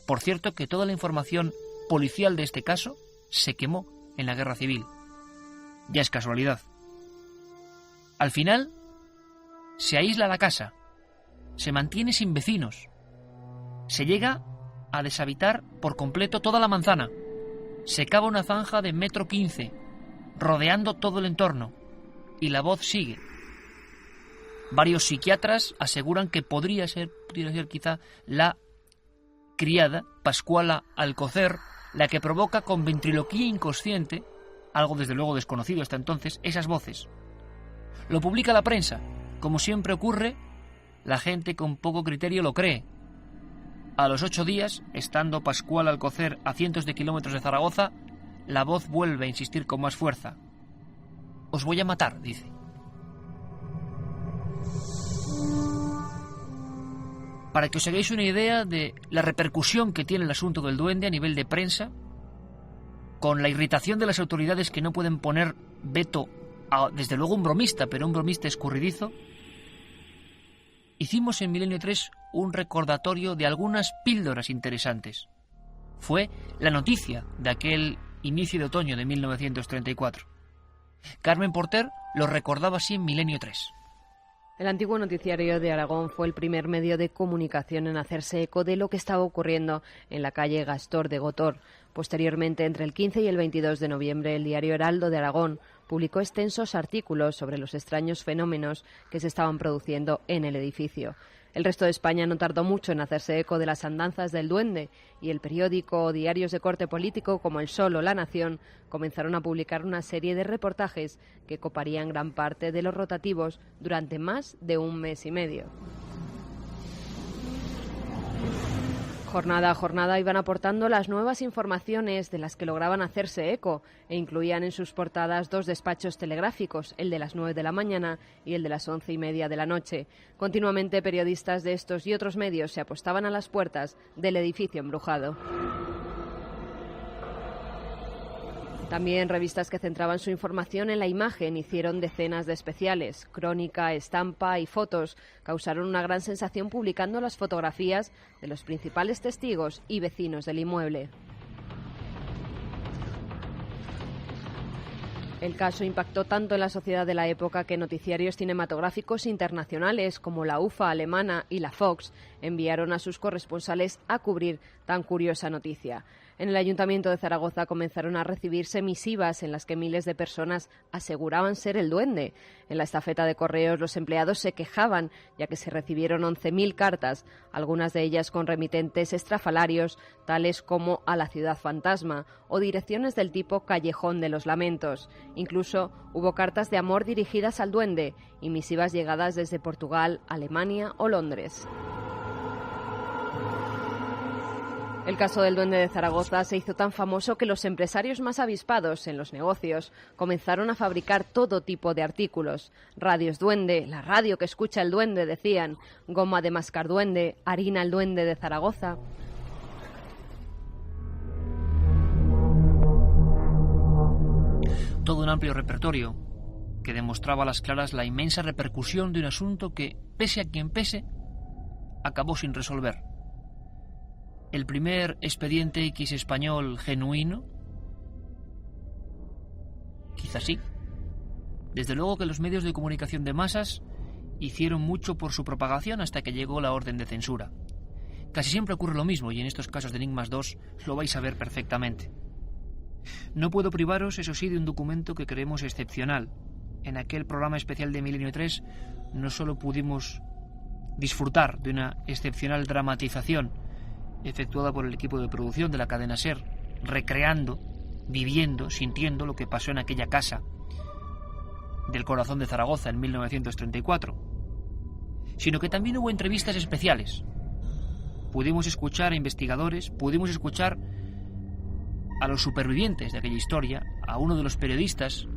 Por cierto, que toda la información policial de este caso se quemó en la Guerra Civil. Ya es casualidad. Al final, se aísla la casa, se mantiene sin vecinos, se llega a deshabitar por completo toda la manzana, se cava una zanja de 1,15 m, rodeando todo el entorno, y la voz sigue. Varios psiquiatras aseguran que pudiera ser quizá la criada Pascuala Alcocer la que provoca con ventriloquía inconsciente, algo desde luego desconocido hasta entonces, esas voces. Lo publica la prensa. Como siempre ocurre, la gente con poco criterio lo cree. A los 8 días, estando Pascual Alcocer a cientos de kilómetros de Zaragoza, la voz vuelve a insistir con más fuerza. Os voy a matar, dice. Para que os hagáis una idea de la repercusión que tiene el asunto del duende a nivel de prensa, con la irritación de las autoridades que no pueden poner veto a, desde luego, un bromista, pero un bromista escurridizo, hicimos en Milenio 3 un recordatorio de algunas píldoras interesantes. Fue la noticia de aquel inicio de otoño de 1934. Carmen Porter lo recordaba así en Milenio 3. El antiguo noticiario de Aragón fue el primer medio de comunicación en hacerse eco de lo que estaba ocurriendo en la calle Gastor de Gotor. Posteriormente, entre el 15 y el 22 de noviembre, el diario Heraldo de Aragón publicó extensos artículos sobre los extraños fenómenos que se estaban produciendo en el edificio. El resto de España no tardó mucho en hacerse eco de las andanzas del duende y el periódico o diarios de corte político como El Sol o La Nación comenzaron a publicar una serie de reportajes que coparían gran parte de los rotativos durante más de un mes y medio. Jornada a jornada iban aportando las nuevas informaciones de las que lograban hacerse eco e incluían en sus portadas 2 despachos telegráficos, el de las 9 de la mañana y el de las 11:30 de la noche. Continuamente periodistas de estos y otros medios se apostaban a las puertas del edificio embrujado. También revistas que centraban su información en la imagen hicieron decenas de especiales. Crónica, estampa y fotos causaron una gran sensación publicando las fotografías de los principales testigos y vecinos del inmueble. El caso impactó tanto en la sociedad de la época que noticiarios cinematográficos internacionales como la UFA alemana y la Fox enviaron a sus corresponsales a cubrir tan curiosa noticia. En el Ayuntamiento de Zaragoza comenzaron a recibirse misivas en las que miles de personas aseguraban ser el duende. En la estafeta de correos los empleados se quejaban, ya que se recibieron 11.000 cartas, algunas de ellas con remitentes estrafalarios, tales como a la ciudad fantasma o direcciones del tipo Callejón de los Lamentos. Incluso hubo cartas de amor dirigidas al duende y misivas llegadas desde Portugal, Alemania o Londres. El caso del duende de Zaragoza se hizo tan famoso que los empresarios más avispados en los negocios comenzaron a fabricar todo tipo de artículos. Radios duende, la radio que escucha el duende, decían, goma de mascar duende, harina el duende de Zaragoza. Todo un amplio repertorio que demostraba a las claras la inmensa repercusión de un asunto que, pese a quien pese, acabó sin resolver. El primer expediente X español genuino, quizás sí. Desde luego que los medios de comunicación de masas hicieron mucho por su propagación hasta que llegó la orden de censura. Casi siempre ocurre lo mismo y en estos casos de Enigmas 2 lo vais a ver perfectamente. No puedo privaros, eso sí, de un documento que creemos excepcional. En aquel programa especial de Milenio 3 no solo pudimos disfrutar de una excepcional dramatización efectuada por el equipo de producción de la cadena SER, recreando, viviendo, sintiendo lo que pasó en aquella casa del corazón de Zaragoza en 1934, sino que también hubo entrevistas especiales. Pudimos escuchar a investigadores, pudimos escuchar a los supervivientes de aquella historia, a uno de los periodistas,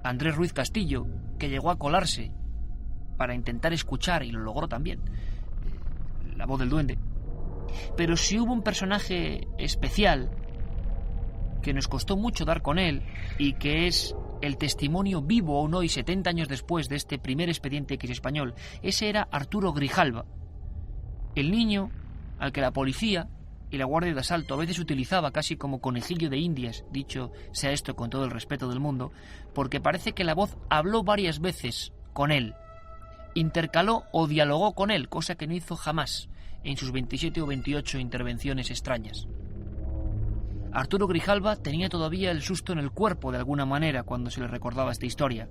Andrés Ruiz Castillo, que llegó a colarse para intentar escuchar, y lo logró también, la voz del duende. Pero si hubo un personaje especial que nos costó mucho dar con él y que es el testimonio vivo aún hoy, 70 años después de este primer expediente X español, ese era Arturo Grijalva, el niño al que la policía y la guardia de asalto a veces utilizaba casi como conejillo de indias, dicho sea esto con todo el respeto del mundo, porque parece que la voz habló varias veces con él, intercaló o dialogó con él, cosa que no hizo jamás en sus 27 o 28 intervenciones extrañas. Arturo Grijalva tenía todavía el susto en el cuerpo de alguna manera cuando se le recordaba esta historia,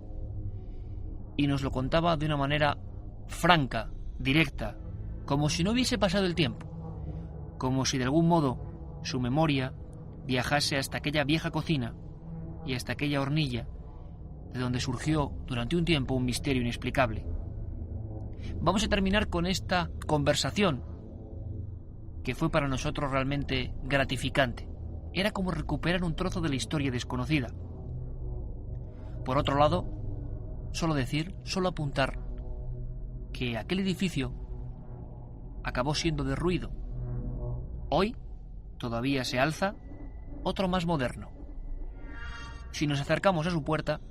y nos lo contaba de una manera franca, directa, como si no hubiese pasado el tiempo, como si de algún modo su memoria viajase hasta aquella vieja cocina y hasta aquella hornilla de donde surgió durante un tiempo un misterio inexplicable. Vamos a terminar con esta conversación que fue para nosotros realmente gratificante. Era como recuperar un trozo de la historia desconocida. Por otro lado, solo apuntar que aquel edificio acabó siendo derruido. Hoy todavía se alza otro más moderno. Si nos acercamos a su puerta,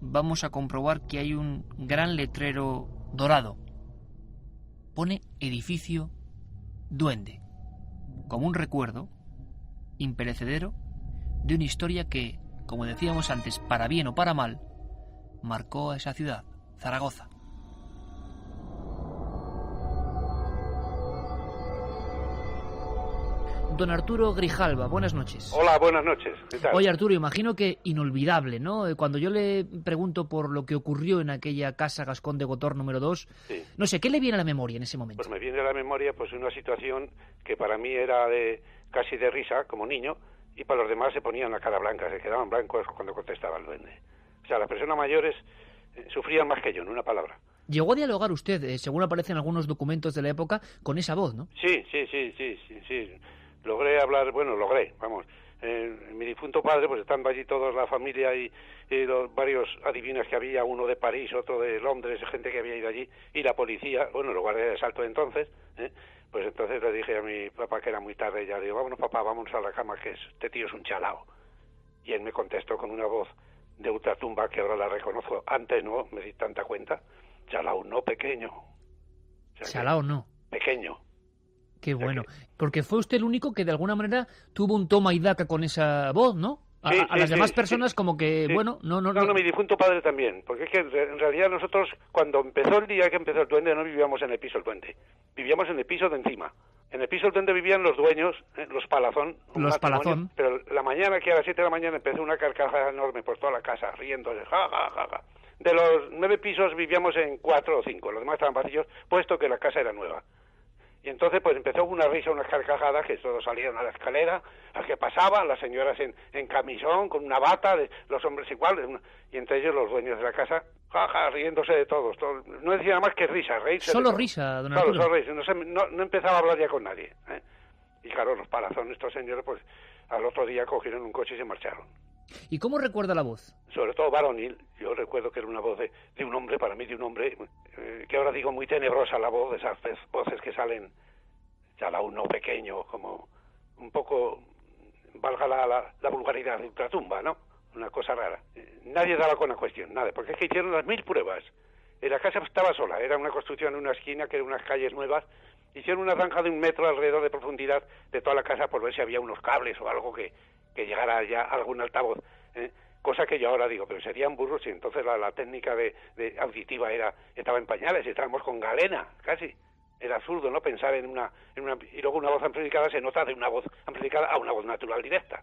vamos a comprobar que hay un gran letrero dorado. Pone edificio Duende, como un recuerdo imperecedero de una historia que, como decíamos antes, para bien o para mal, marcó a esa ciudad, Zaragoza. don Arturo Grijalva. Buenas noches. Hola, buenas noches. ¿Qué tal? Oye, Arturo, imagino que inolvidable, ¿no? Cuando yo le pregunto por lo que ocurrió en aquella casa Gascón de Gotor número 2, sí. No sé, ¿qué le viene a la memoria en ese momento? Pues me viene a la memoria pues una situación que para mí era casi de risa, como niño, y para los demás se ponían la cara blanca, se quedaban blancos cuando contestaba el duende. O sea, las personas mayores sufrían más que yo, en una palabra. Llegó a dialogar usted, según aparecen algunos documentos de la época, con esa voz, ¿no? Sí. Logré hablar, vamos. Mi difunto padre, pues estando allí toda la familia y los varios adivinos que había, uno de París, otro de Londres, gente que había ido allí, y la policía, los guardias de asalto entonces, pues entonces le dije a mi papá que era muy tarde, ya le digo, vámonos papá, vámonos a la cama, que este tío es un chalao. Y él me contestó con una voz de ultratumba que ahora la reconozco, antes no me di tanta cuenta, chalao no, pequeño. O sea, chalao no. Pequeño. Qué bueno, porque fue usted el único que de alguna manera tuvo un toma y daca con esa voz, ¿no? A las demás personas como que, bueno, no... No, mi difunto padre también, porque es que en realidad nosotros, cuando empezó el día que empezó el duende, no vivíamos en el piso del duende, vivíamos en el piso de encima. En el piso del duende vivían los dueños, los Palazón. Los Palazón. Pero la mañana, que a las 7 de la mañana empezó una carcajada enorme por toda la casa, riéndose, ja, ja, ja, ja. De los 9 pisos vivíamos en 4 o 5, los demás estaban vacíos, puesto que la casa era nueva. Y entonces pues empezó una risa, unas carcajadas, que todos salieron a la escalera, al que pasaban, las señoras en camisón, con una bata, los hombres iguales, y entre ellos los dueños de la casa, jaja, riéndose de todos. No decía nada más que risa, reírse. Solo risa, don Arturo. Solo risa, no empezaba a hablar ya con nadie. Y claro, los Palazón, estos señores, pues al otro día cogieron un coche y se marcharon. ¿Y cómo recuerda la voz? Sobre todo varonil. Yo recuerdo que era una voz de un hombre, para mí de un hombre, que ahora digo muy tenebrosa la voz, de esas voces que salen, ya uno pequeño, como un poco, valga la vulgaridad, de ultratumba, ¿no? Una cosa rara. Nadie daba con la cuestión, nada, porque es que hicieron las 1000 pruebas. La casa estaba sola, era una construcción en una esquina, que eran unas calles nuevas. Hicieron una zanja de 1 metro alrededor de profundidad de toda la casa por ver si había unos cables o algo que llegara ya a algún altavoz, cosa que yo ahora digo, pero serían burros, y entonces la técnica de auditiva estaba en pañales, estábamos con galena, casi. Era absurdo, ¿no?, pensar en una y luego una voz amplificada se nota de una voz amplificada a una voz natural directa.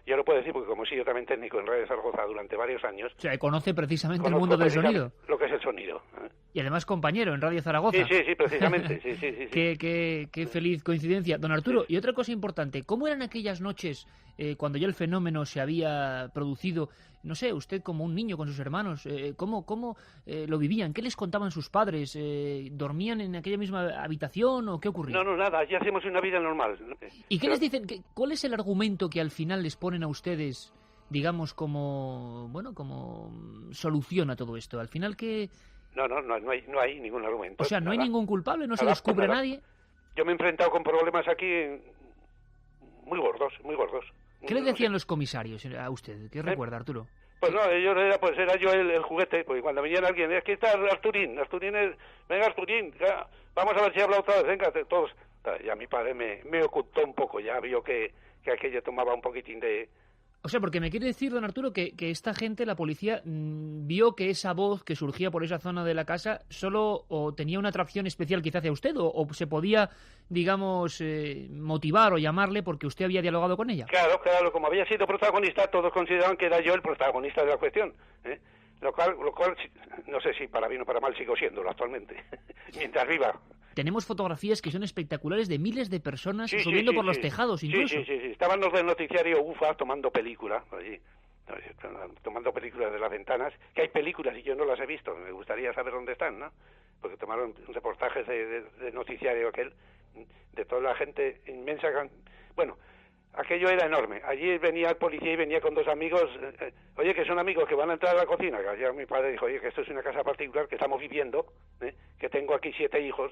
Yo lo puedo decir porque como he sido también técnico en Radio Zaragoza durante varios años... O sea, conoce precisamente el mundo del sonido. Lo que es el sonido. Y además compañero en Radio Zaragoza. Sí, precisamente. sí. Qué feliz coincidencia. Don Arturo, y otra cosa importante, ¿cómo eran aquellas noches cuando ya el fenómeno se había producido? No sé, usted como un niño con sus hermanos, ¿cómo lo vivían? ¿Qué les contaban sus padres? ¿Dormían en aquella misma habitación o qué ocurría? No, nada, ya hacemos una vida normal. ¿Y qué les dicen? ¿Cuál es el argumento que al final les ponen a ustedes, digamos, como solución a todo esto? Al final, ¿qué...? No hay ningún argumento. O sea, ¿no hay ningún culpable? ¿No se descubre a nadie? Yo me he enfrentado con problemas aquí muy gordos. ¿Qué le decían los comisarios a usted? ¿Qué recuerda, Arturo? Pues no, era yo el juguete, porque cuando venía alguien, aquí está Arturín, venga Arturín, ya, vamos a ver si habla otra vez, venga, todos. Ya mi padre me ocultó un poco, ya vio que aquello tomaba un poquitín de... O sea, porque me quiere decir, don Arturo, que esta gente, la policía, vio que esa voz que surgía por esa zona de la casa solo o tenía una atracción especial quizá hacia usted o se podía, digamos, motivar o llamarle porque usted había dialogado con ella. Claro, como había sido protagonista, todos consideraban que era yo el protagonista de la cuestión, Lo cual, no sé si para bien o para mal sigo siéndolo actualmente, mientras viva. Tenemos fotografías que son espectaculares de miles de personas subiendo por los tejados incluso. Sí. Estaban los del noticiario UFA tomando película allí, tomando películas de las ventanas, que hay películas y yo no las he visto, me gustaría saber dónde están, ¿no? Porque tomaron reportajes de noticiario aquel, de toda la gente inmensa. Bueno, aquello era enorme. Allí venía el policía y venía con 2 amigos, oye, que son amigos que van a entrar a la cocina. Ya mi padre dijo, oye, que esto es una casa particular que estamos viviendo, que tengo aquí 7 hijos,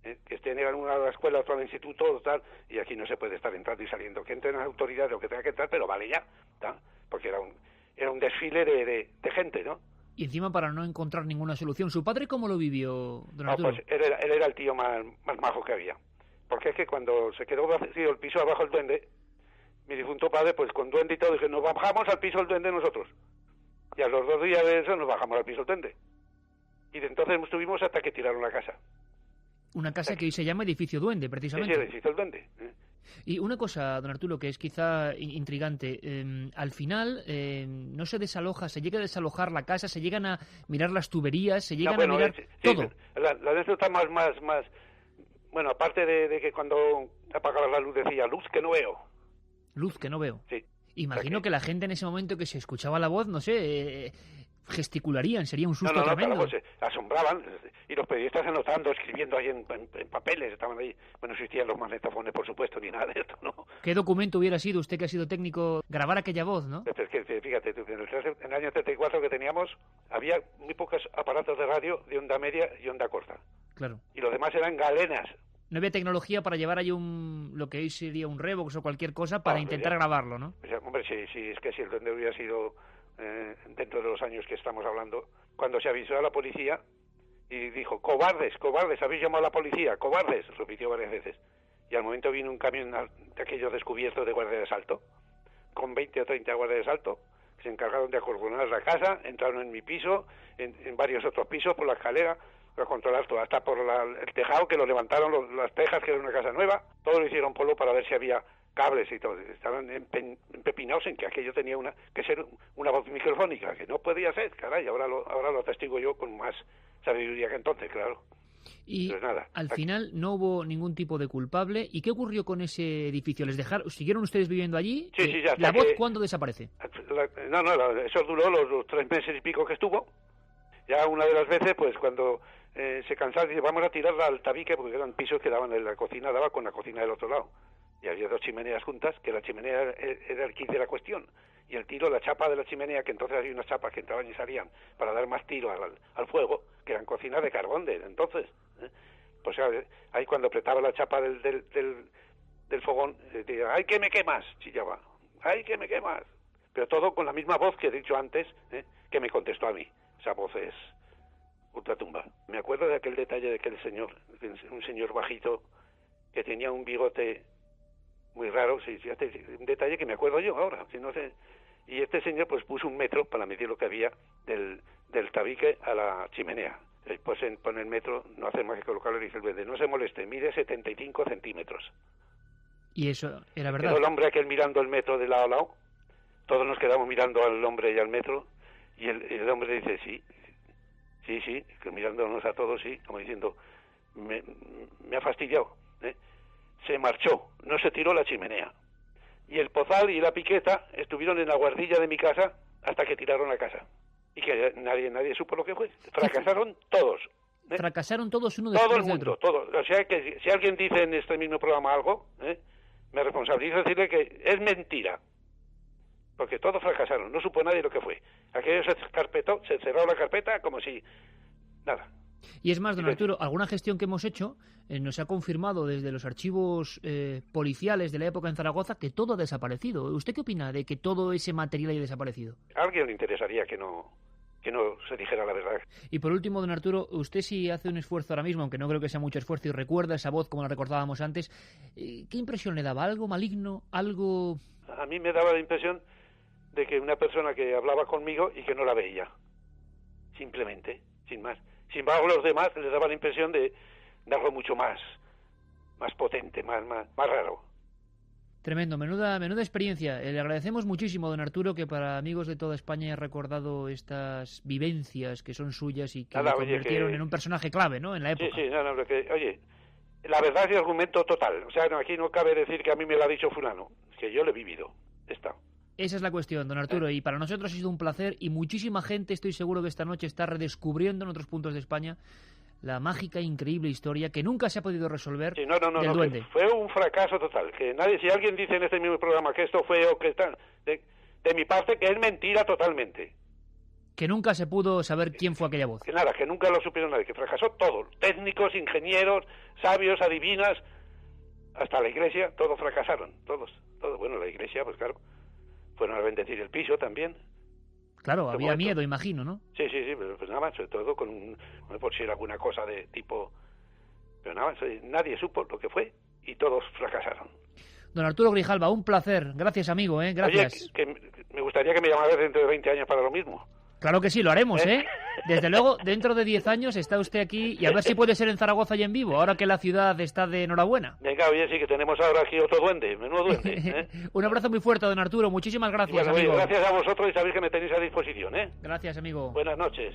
que estén en una a la escuela, otro al instituto, tal, y aquí no se puede estar entrando y saliendo. Que entren las autoridades o que tenga que entrar, pero vale ya, ¿tá? Porque era un desfile de gente, ¿no? Y encima para no encontrar ninguna solución. ¿Su padre cómo lo vivió, don Arturo? Pues él era el tío más majo que había. Porque es que cuando se quedó vacío el piso abajo el duende, mi difunto padre, pues con duende y todo, dije, nos bajamos al piso del duende nosotros. Y a los 2 días de eso nos bajamos al piso del duende. Y de entonces estuvimos hasta que tiraron la casa. Una casa que hoy se llama Edificio Duende, precisamente. Sí, Edificio del Duende. Y una cosa, don Arturo, que es quizá intrigante, al final no se desaloja, se llega a desalojar la casa, se llegan a mirar las tuberías, se llegan a mirar todo. La anécdota más, bueno, aparte de que cuando apagaba la luz decía, luz que no veo. Luz que no veo. Sí. Imagino que la gente en ese momento que se escuchaba la voz, no sé, gesticularían, sería un susto tremendo. Claro, pues, asombraban, y los periodistas anotando, escribiendo ahí en papeles, estaban ahí. Bueno, no existían los magnetofones, por supuesto, ni nada de esto, ¿no? ¿Qué documento hubiera sido, usted que ha sido técnico, grabar aquella voz, no? Es que, fíjate, en el año 34 que teníamos, había muy pocos aparatos de radio de onda media y onda corta. Claro. Y los demás eran galenas. No había tecnología para llevar ahí lo que hoy sería un Revox o cualquier cosa para intentar grabarlo, ¿no? O sea, hombre, sí, es que si el duende hubiera sido dentro de los años que estamos hablando, cuando se avisó a la policía y dijo, cobardes, habéis llamado a la policía, cobardes, repitió varias veces. Y al momento vino un camión de aquellos descubiertos de guardia de asalto, con 20 o 30 guardias de asalto, que se encargaron de acordonar la casa, entraron en mi piso, en varios otros pisos, por la escalera, para controlar todo, hasta por el tejado, que lo levantaron las tejas, que era una casa nueva, todo lo hicieron polvo para ver si había cables y todo. Estaban empepinados en que aquello tenía que ser una voz microfónica, que no podía ser, caray, ahora lo atestigo yo con más sabiduría que entonces, claro. Y pues nada, al final no hubo ningún tipo de culpable. ¿Y qué ocurrió con ese edificio? ¿Siguieron ustedes viviendo allí? Sí, ya. ¿La voz cuándo desaparece? Eso duró los 3 meses y pico que estuvo. Ya una de las veces, pues cuando se cansaron, dice, vamos a tirarla al tabique, porque eran pisos que daban en la cocina, daba con la cocina del otro lado. Y había 2 chimeneas juntas, que la chimenea era el kit de la cuestión. Y el tiro, la chapa de la chimenea, que entonces había unas chapas que entraban y salían para dar más tiro al fuego, que eran cocinas de carbón de entonces. Pues ahí cuando apretaba la chapa del fogón, decía, ¡ay, que me quemas! Chillaba, ¡ay, que me quemas! Pero todo con la misma voz que he dicho antes, que me contestó a mí. Esa voz es ultratumba. Me acuerdo de aquel detalle de aquel señor, un señor bajito, que tenía un bigote muy raro, un detalle que me acuerdo yo ahora, si no sé. Y este señor pues puso 1 metro para medir lo que había del tabique a la chimenea. Pues pone el metro, no hace más que colocarlo y dice el duende, no se moleste, mide 75 centímetros. ¿Y eso era verdad? Quedó el hombre aquel mirando el metro de lado a lado, todos nos quedamos mirando al hombre y al metro, y el hombre dice, sí, que mirándonos a todos, sí, como diciendo, me ha fastidiado, Se marchó, no se tiró la chimenea. Y el pozal y la piqueta estuvieron en la guardilla de mi casa hasta que tiraron la casa. Y que nadie supo lo que fue. Fracasaron todos. Fracasaron todos uno después del otro. Todo el mundo, todo. O sea que si alguien dice en este mismo programa algo, me responsabilizo de decirle que es mentira. Porque todos fracasaron, no supo nadie lo que fue. Aquello se cerró la carpeta como si nada. Y es más, don Arturo, alguna gestión que hemos hecho nos ha confirmado desde los archivos policiales de la época en Zaragoza que todo ha desaparecido. ¿Usted qué opina de que todo ese material haya desaparecido? A alguien le interesaría que no se dijera la verdad. Y por último, don Arturo, usted sí hace un esfuerzo ahora mismo, aunque no creo que sea mucho esfuerzo, y recuerda esa voz como la recordábamos antes, ¿qué impresión le daba? ¿Algo maligno? ¿Algo...? A mí me daba la impresión de que una persona que hablaba conmigo y que no la veía. Simplemente, sin más. Sin embargo, los demás les daba la impresión de algo mucho más potente, más raro. Tremendo, menuda experiencia. Le agradecemos muchísimo, don Arturo, que para amigos de toda España haya recordado estas vivencias que son suyas y que lo convirtieron en un personaje clave, ¿no?, en la época. Sí, oye, la verdad es el argumento total. O sea, aquí no cabe decir que a mí me lo ha dicho fulano, que yo lo he vivido. Está. Esa es la cuestión, don Arturo, y para nosotros ha sido un placer, y muchísima gente, estoy seguro que esta noche está redescubriendo en otros puntos de España la mágica e increíble historia que nunca se ha podido resolver del duende. Fue un fracaso total, que si alguien dice en este mismo programa que esto fue o que está, de mi parte, que es mentira totalmente. Que nunca se pudo saber quién fue aquella voz. Que nada, que nunca lo supieron nadie, que fracasó todo, técnicos, ingenieros, sabios, adivinas, hasta la iglesia, todos fracasaron, todos. Bueno, la iglesia, pues claro, fueron a bendecir el piso también. Claro, había miedo, imagino, ¿no? Sí, pero pues nada más, sobre todo por si era alguna cosa de tipo... Pero nada más, nadie supo lo que fue y todos fracasaron. Don Arturo Grijalva, un placer. Gracias, amigo, gracias. Oye, que me gustaría que me llamaras dentro de 20 años para lo mismo. Claro que sí, lo haremos, Desde luego, dentro de 10 años está usted aquí y a ver si puede ser en Zaragoza y en vivo, ahora que la ciudad está de enhorabuena. Venga, oye, sí que tenemos ahora aquí otro duende, menudo duende. ¿Eh? Un abrazo muy fuerte, don Arturo. Muchísimas gracias, bueno, amigo. Gracias a vosotros y sabéis que me tenéis a disposición, ¿eh? Gracias, amigo. Buenas noches.